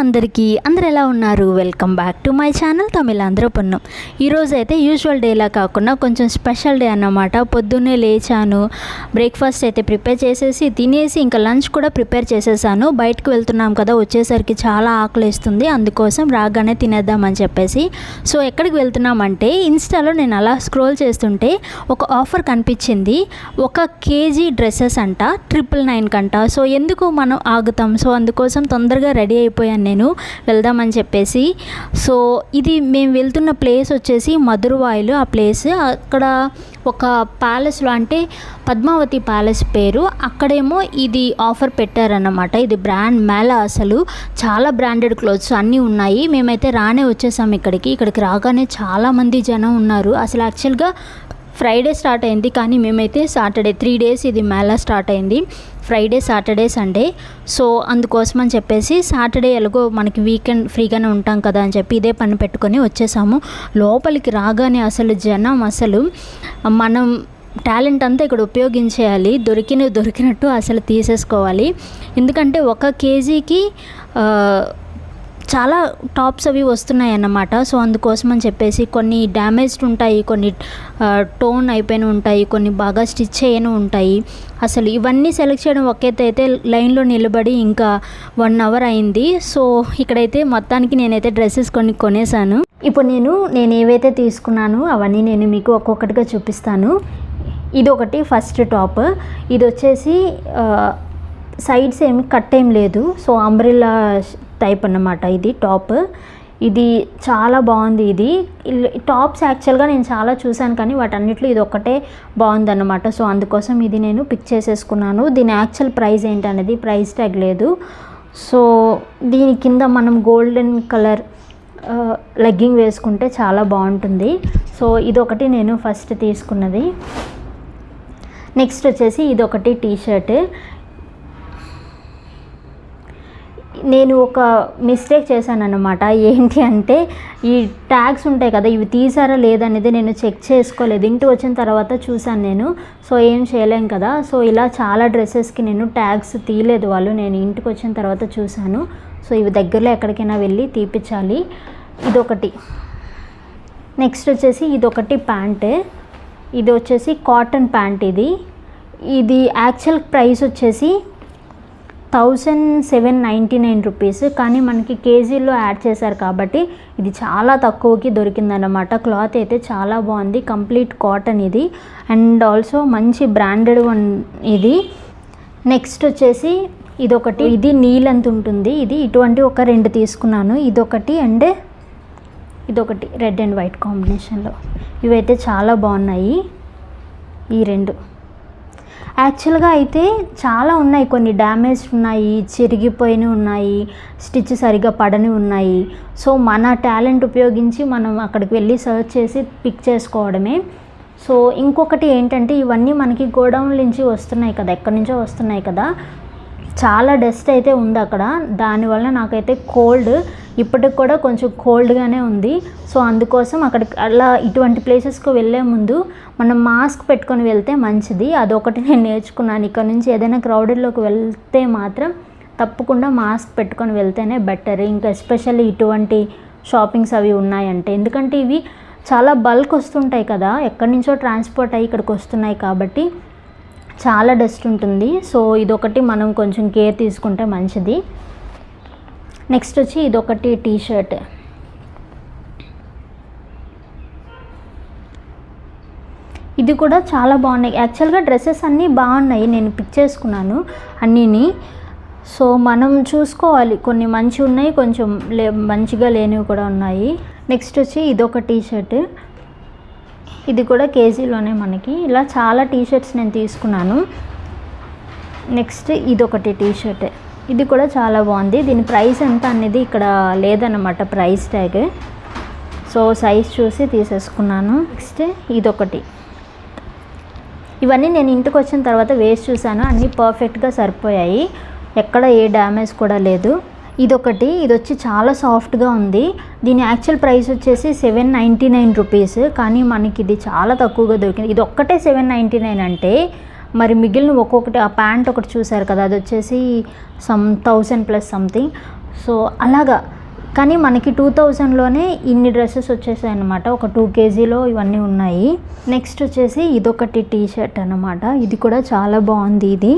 అందరూ ఎలా ఉన్నారు? Welcome back to my channel Tamilandhra Ponnam. ఈరోజు అయితే యూజువల్ డేలా కాకుండా కొంచెం స్పెషల్ డే అన్నమాట. పొద్దున్నే లేచాను, బ్రేక్ఫాస్ట్ అయితే ప్రిపేర్ చేసేసి తినేసి ఇంకా లంచ్ కూడా ప్రిపేర్ చేసేసాను. బయటకు వెళ్తున్నాం కదా, వచ్చేసరికి చాలా ఆకలిస్తుంది, అందుకోసం రాగానే తినేద్దామని చెప్పేసి. సో ఎక్కడికి వెళ్తున్నామంటే ఇన్స్టాలో నేను అలా స్క్రోల్ చేస్తుంటే ఒక ఆఫర్ కనిపించింది. 1 kg డ్రెస్సెస్ అంట 999 కంట. సో ఎందుకు మనం ఆగుతాం, సో అందుకోసం తొందరగా రెడీ అయిపోయాను నేను వెళ్దామని చెప్పేసి. సో ఇది మేము వెళ్తున్న ప్లేస్ వచ్చేసి మధురవాయిలు. ఆ ప్లేస్ అక్కడ ఒక ప్యాలెస్లో, అంటే పద్మావతి ప్యాలెస్ పేరు, అక్కడేమో ఇది ఆఫర్ పెట్టారన్నమాట. ఇది బ్రాండ్ మేళా, అసలు చాలా బ్రాండెడ్ క్లోత్స్ అన్నీ ఉన్నాయి. మేమైతే రానే వచ్చేసాం ఇక్కడికి రాగానే చాలామంది జనం ఉన్నారు. అసలు యాక్చువల్గా ఫ్రైడే స్టార్ట్ అయింది, కానీ మేమైతే సాటర్డే 3 days ఇది మేళా స్టార్ట్ అయింది, ఫ్రైడే సాటర్డే సండే. సో అందుకోసం అని చెప్పేసి సాటర్డే ఎలాగో మనకి వీకెండ్ ఫ్రీగానే ఉంటాం కదా అని చెప్పి ఇదే పని పెట్టుకొని వచ్చేసాము. లోపలికి రాగానే అసలు జనం, అసలు మనం టాలెంట్ అంతా ఇక్కడ ఉపయోగించేయాలి, దొరికినట్టు అసలు తీసేసుకోవాలి. ఎందుకంటే 1 kgకి చాలా టాప్స్ అవి వస్తున్నాయి అన్నమాట. సో అందుకోసం అని చెప్పేసి కొన్ని డ్యామేజ్డ్ ఉంటాయి, కొన్ని టోన్ అయిపోయిన ఉంటాయి, కొన్ని బాగా స్టిచ్ చేయను ఉంటాయి. అసలు ఇవన్నీ సెలెక్ట్ చేయడం అయితే లైన్లో నిలబడి ఇంకా 1 hour అయింది. సో ఇక్కడైతే మొత్తానికి నేనైతే డ్రెస్సెస్ కొనేసాను. ఇప్పుడు నేను ఏవైతే తీసుకున్నానో అవన్నీ నేను మీకు ఒక్కొక్కటిగా చూపిస్తాను. ఇది ఒకటి ఫస్ట్ టాప్. ఇది వచ్చేసి సైడ్స్ ఏమి కట్ ఏం లేదు, సో అంబ్రెల్లా టైప్ అన్నమాట ఇది టాప్. ఇది చాలా బాగుంది. ఇది టాప్స్ యాక్చువల్గా నేను చాలా చూశాను, కానీ వాటన్నిటిలో ఇది ఒక్కటే బాగుందన్నమాట. సో అందుకోసం ఇది నేను పిక్ చేసేసుకున్నాను. దీని యాక్చువల్ ప్రైస్ ఏంటనేది ప్రైస్ ట్యాగ్ లేదు. సో దీని కింద మనం గోల్డెన్ కలర్ లెగ్గింగ్ వేసుకుంటే చాలా బాగుంటుంది. సో ఇదొకటి నేను ఫస్ట్ తీసుకున్నది. నెక్స్ట్ వచ్చేసి ఇదొకటి టీషర్ట్. నేను ఒక మిస్టేక్ చేశాను అన్నమాట. ఏంటి అంటే ఈ ట్యాగ్స్ ఉంటాయి కదా, ఇవి తీసారా లేదనేది నేను చెక్ చేసుకోలేదు. ఇంటికి వచ్చిన తర్వాత చూశాను నేను. సో ఏం చేయలేం కదా. సో ఇలా చాలా డ్రెస్సెస్కి నేను ట్యాగ్స్ తీయలేదు వాళ్ళు, నేను ఇంటికి వచ్చిన తర్వాత చూశాను. సో ఇవి దగ్గరలో ఎక్కడికైనా వెళ్ళి తీపిచ్చాలి. ఇదొకటి. నెక్స్ట్ వచ్చేసి ఇదొకటి ప్యాంట్. ఇది వచ్చేసి కాటన్ ప్యాంట్. ఇది యాక్చువల్ ప్రైస్ వచ్చేసి 1799 రూపీస్, కానీ మనకి కేజీలో యాడ్ చేశారు కాబట్టి ఇది చాలా తక్కువకి దొరికిందన్నమాట. క్లాత్ అయితే చాలా బాగుంది, కంప్లీట్ కాటన్ ఇది, అండ్ ఆల్సో మంచి బ్రాండెడ్ వన్ ఇది. నెక్స్ట్ వచ్చేసి ఇదొకటి. ఇది నీల్ అంత ఉంటుంది. ఇది ఇటువంటి ఒక 2 తీసుకున్నాను. ఇదొకటి అండ్ ఇదొకటి రెడ్ అండ్ వైట్ కాంబినేషన్లో. ఇవైతే చాలా బాగున్నాయి ఈ 2. యాక్చువల్గా అయితే చాలా ఉన్నాయి, కొన్ని డ్యామేజ్ ఉన్నాయి, చిరిగిపోయినవి ఉన్నాయి, స్టిచ్ సరిగా పడని ఉన్నాయి. సో మన టాలెంట్ ఉపయోగించి మనం అక్కడికి వెళ్ళి సర్చ్ చేసి పిక్ చేసుకోవడమే. సో ఇంకొకటి ఏంటంటే ఇవన్నీ మనకి గోడౌన్ నుంచి వస్తున్నాయి కదా, ఎక్కడి నుంచో వస్తున్నాయి కదా, చాలా డస్ట్ అయితే ఉంది అక్కడ. దానివల్ల నాకైతే కోల్డ్, ఇప్పటికి కూడా కొంచెం కోల్డ్గానే ఉంది. సో అందుకోసం అక్కడికి అలా ఇటువంటి ప్లేసెస్కి వెళ్ళే ముందు మనం మాస్క్ పెట్టుకొని వెళ్తే మంచిది. అదొకటి నేను నేర్చుకున్నాను. ఇక్కడ నుంచి ఏదైనా క్రౌడెడ్లోకి వెళ్తే మాత్రం తప్పకుండా మాస్క్ పెట్టుకొని వెళ్తేనే బెటర్. ఇంకా ఎస్పెషల్లీ ఇటువంటి షాపింగ్స్ అవి ఉన్నాయంటే, ఎందుకంటే ఇవి చాలా బల్క్ వస్తుంటాయి కదా, ఎక్కడి నుంచో ట్రాన్స్పోర్ట్ అయ్యి ఇక్కడికి వస్తున్నాయి కాబట్టి చాలా డస్ట్ ఉంటుంది. సో ఇదొకటి మనం కొంచెం కేర్ తీసుకుంటే మంచిది. నెక్స్ట్ వచ్చి ఇదొకటి టీషర్ట్. ఇది కూడా చాలా బాగున్నాయి. యాక్చువల్గా డ్రెస్సెస్ అన్నీ బాగున్నాయి, నేను పిక్ చేసుకున్నాను అన్నీని. సో మనం చూసుకోవాలి, కొన్ని మంచి ఉన్నాయి, కొంచెం మంచిగా లేనివి కూడా ఉన్నాయి. నెక్స్ట్ వచ్చి ఇదొక టీషర్ట్. ఇది కూడా కేజీలోనే మనకి. ఇలా చాలా టీషర్ట్స్ నేను తీసుకున్నాను. నెక్స్ట్ ఇదొకటి టీషర్ట్. ఇది కూడా చాలా బాగుంది. దీని ప్రైస్ ఎంత అనేది ఇక్కడ లేదన్నమాట, ప్రైస్ ట్యాగ్. సో సైజ్ చూసి తీసేసుకున్నాను. నెక్స్ట్ ఇదొకటి. ఇవన్నీ నేను ఇంటికి వచ్చిన తర్వాత వేసి చూశాను, అన్నీ పర్ఫెక్ట్గా సరిపోయాయి, ఎక్కడ ఏ డ్యామేజ్ కూడా లేదు. ఇదొకటి. ఇది వచ్చి చాలా సాఫ్ట్గా ఉంది. దీని యాక్చువల్ ప్రైస్ వచ్చేసి 799 రూపీస్, కానీ మనకి ఇది చాలా తక్కువగా దొరికింది. ఇది ఒక్కటే 799 అంటే మరి మిగిలిన ఒక్కొక్కటి, ఆ ప్యాంట్ ఒకటి చూసారు కదా, అది వచ్చేసి 1000 ప్లస్ సంథింగ్. సో అలాగా, కానీ మనకి 2000లోనే ఇన్ని డ్రెస్సెస్ వచ్చేసాయి అనమాట. ఒక 2 kgలో ఇవన్నీ ఉన్నాయి. నెక్స్ట్ వచ్చేసి ఇదొకటి టీ షర్ట్ అనమాట. ఇది కూడా చాలా బాగుంది.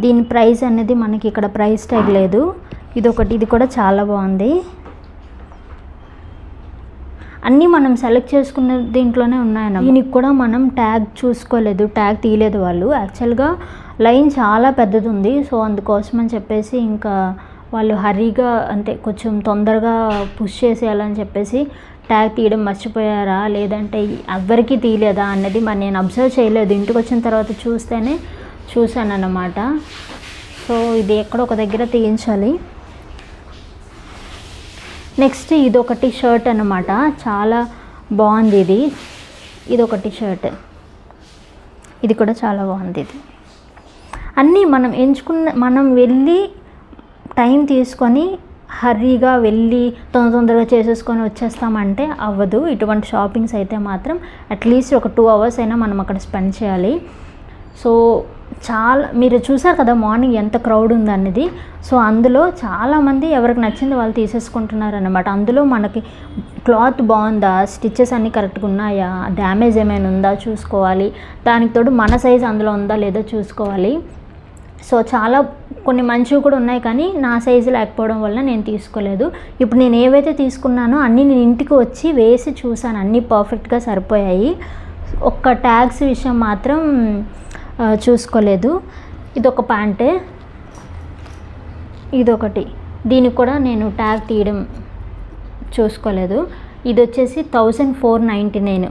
దీని ప్రైస్ అనేది మనకి ఇక్కడ ప్రైస్ ట్యాగ్ లేదు. ఇది కూడా చాలా బాగుంది. అన్నీ మనం సెలెక్ట్ చేసుకున్న దీంట్లోనే ఉన్నాయన్నమాట. దీనికి కూడా మనం ట్యాగ్ చూసుకోలేదు, ట్యాగ్ తీయలేదు వాళ్ళు. యాక్చువల్గా లైన్ చాలా పెద్దది ఉంది. సో అందుకోసం అని చెప్పేసి ఇంకా వాళ్ళు హరీగా అంటే కొంచెం తొందరగా పుష్ చేసేయాలని చెప్పేసి ట్యాగ్ తీయడం మర్చిపోయారా లేదంటే ఎవరికి తీయలేదా అన్నది మరి నేను అబ్జర్వ్ చేయలేదు. ఇంటికి వచ్చిన తర్వాత చూస్తేనే చూశాను అన్నమాట. సో ఇది ఎక్కడో ఒక దగ్గర తీయించాలి. నెక్స్ట్ ఇదొకటి షర్ట్ అన్నమాట. చాలా బాగుంది. ఇదొకటి షర్ట్, ఇది కూడా చాలా బాగుంది. అన్నీ మనం మనం వెళ్ళి టైం తీసుకొని హర్రీగా వెళ్ళి తొందరగా చేసేసుకొని వచ్చేస్తామంటే అవ్వదు. ఇటువంటి షాపింగ్స్ అయితే మాత్రం అట్లీస్ట్ ఒక 2 hours అయినా మనం అక్కడ స్పెండ్ చేయాలి. సో చాలా మీరు చూసారు కదా మార్నింగ్ ఎంత క్రౌడ్ ఉందనేది. సో అందులో చాలామంది ఎవరికి నచ్చింది వాళ్ళు తీసేసుకుంటున్నారు అన్నమాట. అందులో మనకి క్లాత్ బాగుందా, స్టిచ్చెస్ అన్నీ కరెక్ట్గా ఉన్నాయా, డ్యామేజ్ ఏమైనా ఉందా చూసుకోవాలి. దానికి తోడు మన సైజ్ అందులో ఉందా లేదో చూసుకోవాలి. సో చాలా కొన్ని మంచివి కూడా ఉన్నాయి, కానీ నా సైజు లేకపోవడం వల్ల నేను తీసుకోలేదు. ఇప్పుడు నేను ఏవైతే తీసుకున్నానో అన్నీ నేను ఇంటికి వచ్చి వేసి చూసాను, అన్నీ పర్ఫెక్ట్గా సరిపోయాయి. ఒక్క ట్యాగ్స్ విషయం మాత్రం చూసుకోలేదు. ఇదొక ప్యాంటే, ఇదొకటి, దీనికి కూడా నేను ట్యాగ్ తీయడం చూసుకోలేదు. ఇది వచ్చేసి 1499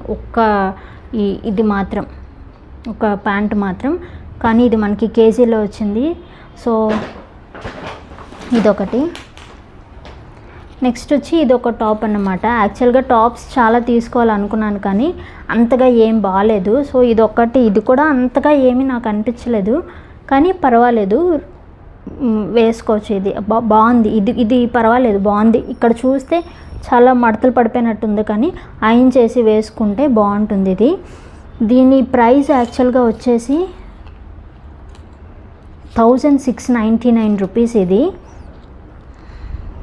ఇది మాత్రం ఒక ప్యాంట్ మాత్రం, కానీ ఇది మనకి కేజీలో వచ్చింది. సో ఇదొకటి. నెక్స్ట్ వచ్చి ఇదొక టాప్ అన్నమాట. యాక్చువల్గా టాప్స్ చాలా తీసుకోవాలనుకున్నాను కానీ అంతగా ఏం బాగాలేదు. సో ఇది కూడా అంతగా ఏమీ నాకు అనిపించలేదు, కానీ పర్వాలేదు, వేసుకోవచ్చు. ఇది బాగుంది. ఇది పర్వాలేదు, బాగుంది. ఇక్కడ చూస్తే చాలా మడతలు పడిపోయినట్టుంది, కానీ ఐరన్ చేసి వేసుకుంటే బాగుంటుంది. దీని ప్రైస్ యాక్చువల్గా వచ్చేసి 1699 రూపీస్. ఇది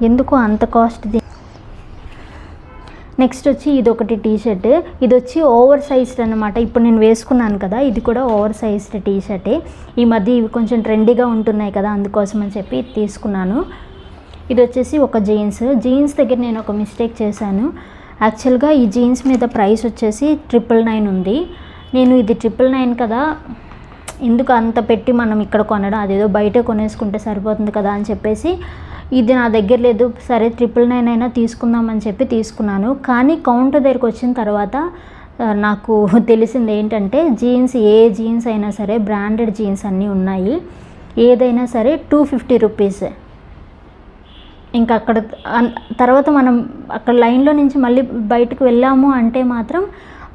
ఎందుకు అంత కాస్ట్? నెక్స్ట్ వచ్చి ఇదొకటి టీ షర్ట్. ఇది వచ్చి ఓవర్ సైజ్డ్ అనమాట. ఇప్పుడు నేను వేసుకున్నాను కదా, ఇది కూడా ఓవర్ సైజ్డ్ టీ షర్టే. ఈ మధ్య ఇవి కొంచెం ట్రెండీగా ఉంటున్నాయి కదా, అందుకోసం అని చెప్పి తీసుకున్నాను. ఇది వచ్చేసి ఒక జీన్స్ దగ్గర నేను ఒక మిస్టేక్ చేశాను. యాక్చువల్గా ఈ జీన్స్ మీద ప్రైస్ వచ్చేసి 999 ఉంది. నేను ఇది 999 కదా, ఎందుకు అంత పెట్టి మనం ఇక్కడ కొనడం, అదేదో బయట కొనేసుకుంటే సరిపోతుంది కదా అని చెప్పేసి ఇది నా దగ్గర లేదు, సరే 999 అయినా తీసుకుందామని చెప్పి తీసుకున్నాను. కానీ కౌంటర్ దగ్గరికి వచ్చిన తర్వాత నాకు తెలిసింది ఏంటంటే ఏ జీన్స్ అయినా సరే బ్రాండెడ్ జీన్స్ అన్నీ ఉన్నాయి, ఏదైనా సరే 250 రూపీస్. ఇంకా అక్కడ తర్వాత మనం అక్కడ లైన్లో నుంచి మళ్ళీ బయటకు వెళ్ళాము అంటే మాత్రం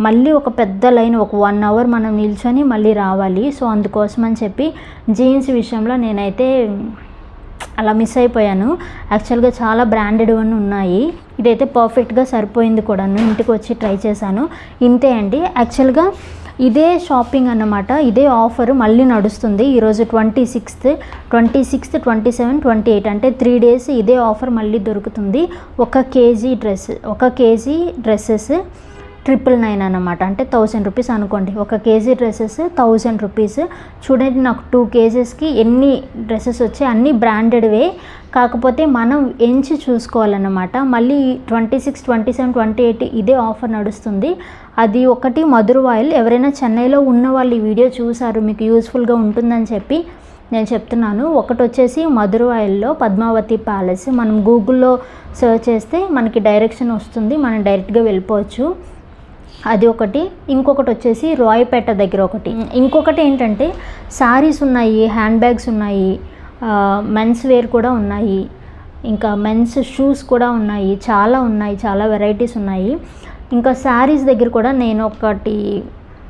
మళ్ళీ ఒక పెద్ద లైన్, ఒక 1 hour మనం నిల్చొని మళ్ళీ రావాలి. సో అందుకోసం అని చెప్పి జీన్స్ విషయంలో నేనైతే అలా మిస్ అయిపోయాను. యాక్చువల్గా చాలా బ్రాండెడ్ అన్నీ ఉన్నాయి. ఇదైతే పర్ఫెక్ట్గా సరిపోయింది కూడాను. ఇంటికి వచ్చి ట్రై చేశాను. ఇంతే అండి. యాక్చువల్గా ఇదే షాపింగ్ అన్నమాట, ఇదే ఆఫర్ మళ్ళీ నడుస్తుంది. ఈరోజు 26th, 27, 28 అంటే 3 days ఇదే ఆఫర్ మళ్ళీ దొరుకుతుంది. 1 kg డ్రెస్సెస్ 999 అన్నమాట. అంటే 1000 రూపీస్ అనుకోండి. 1 kg డ్రెస్సెస్ 1000 రూపీస్. చూడండి నాకు 2 kgsకి ఎన్ని డ్రెస్సెస్ వచ్చాయి, అన్నీ బ్రాండెడ్వే. కాకపోతే మనం ఎంచి చూసుకోవాలన్నమాట. మళ్ళీ 26, 27, 28 ఇదే ఆఫర్ నడుస్తుంది. అది ఒకటి మధురవాయిల్. ఎవరైనా చెన్నైలో ఉన్న వాళ్ళు ఈ వీడియో చూసారు, మీకు యూస్ఫుల్గా ఉంటుందని చెప్పి నేను చెప్తున్నాను. ఒకటి వచ్చేసి మధురవాయిల్లో పద్మావతి ప్యాలెస్. మనం గూగుల్లో సెర్చ్ చేస్తే మనకి డైరెక్షన్ వస్తుంది, మనం డైరెక్ట్గా వెళ్ళిపోవచ్చు. అది ఒకటి. ఇంకొకటి వచ్చేసి రాయపేట దగ్గర ఒకటి. ఇంకొకటి ఏంటంటే శారీస్ ఉన్నాయి, హ్యాండ్ బ్యాగ్స్ ఉన్నాయి, మెన్స్ వేర్ కూడా ఉన్నాయి, ఇంకా మెన్స్ షూస్ కూడా ఉన్నాయి, చాలా వెరైటీస్ ఉన్నాయి. ఇంకా శారీస్ దగ్గర కూడా నేను ఒకటి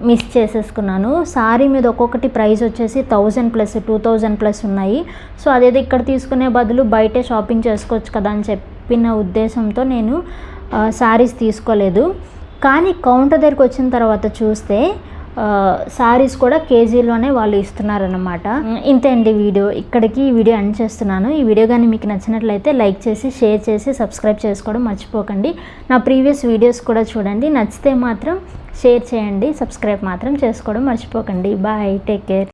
మిస్ చేసేసుకున్నాను. శారీ మీద ఒక్కొక్కటి ప్రైస్ వచ్చేసి 1000+, 2000+ ఉన్నాయి. సో అదేదో ఇక్కడ తీసుకునే బదులు బయటే షాపింగ్ చేసుకోవచ్చు కదా అని చెప్పిన ఉద్దేశంతో నేను శారీస్ తీసుకోలేదు. కానీ కౌంటర్ దగ్గరికి వచ్చిన తర్వాత చూస్తే శారీస్ కూడా కేజీలోనే వాళ్ళు ఇస్తున్నారన్నమాట. ఇంతే అండి వీడియో. ఇక్కడికి ఈ వీడియో ఎండ్ చేస్తున్నాను. ఈ వీడియో కానీ మీకు నచ్చినట్లయితే లైక్ చేసి షేర్ చేసి సబ్స్క్రైబ్ చేసుకోవడం మర్చిపోకండి. నా ప్రీవియస్ వీడియోస్ కూడా చూడండి. నచ్చితే మాత్రం షేర్ చేయండి, సబ్స్క్రైబ్ మాత్రం చేసుకోవడం మర్చిపోకండి. Bye, take care.